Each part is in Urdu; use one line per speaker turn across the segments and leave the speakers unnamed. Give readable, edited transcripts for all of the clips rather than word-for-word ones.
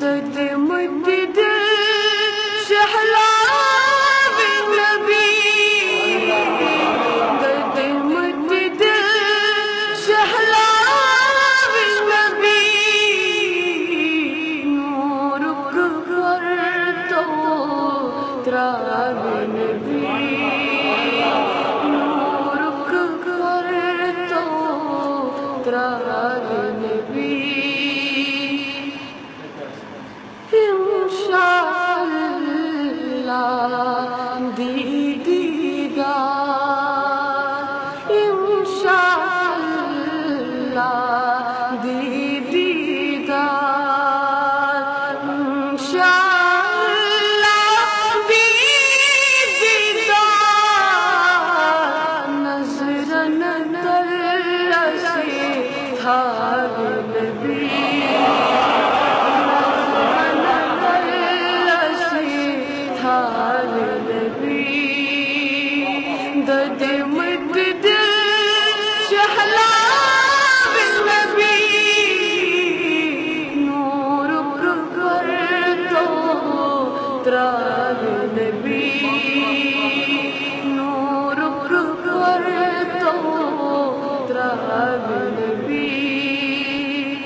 درد مجد شہلا بالنبی درد مجد شہلا بالنبی نور کر تو ترا بالنبی نور کر تو ترا بالنبی درد مجد شہلا بالنبی نور کر تو ترا بالنبی نور کر تو ترا بالنبی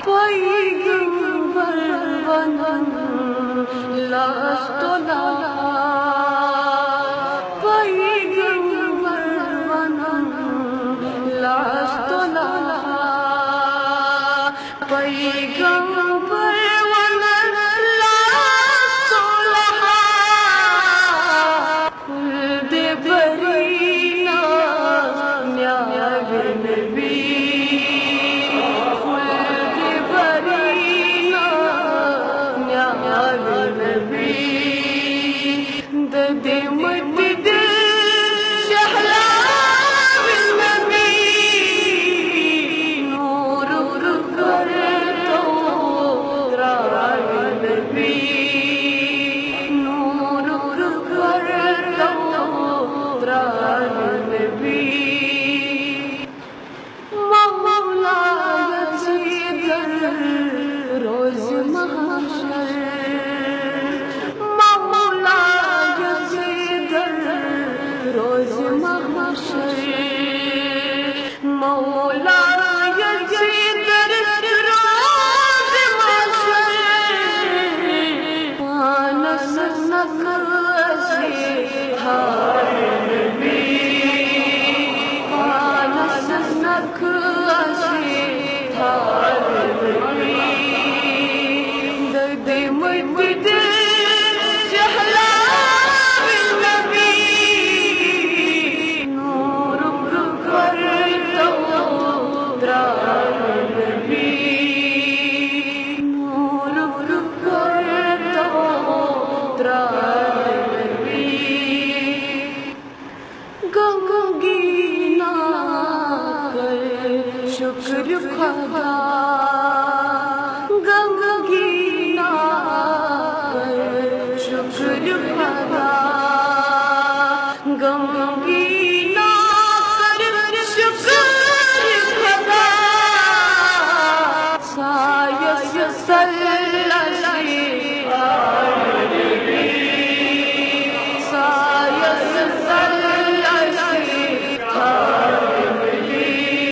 پیغمبر بنن لست لها پیغمبر ونن لست لها خلد برینا یا بالنبی خلد برینا یا بالنبی درد مجد شہلا روز محشر مولا یزیدر روز محشر مولا یزیدر روز محشر پانس نقشی حالبی پانس نقشی حالبی درد مجد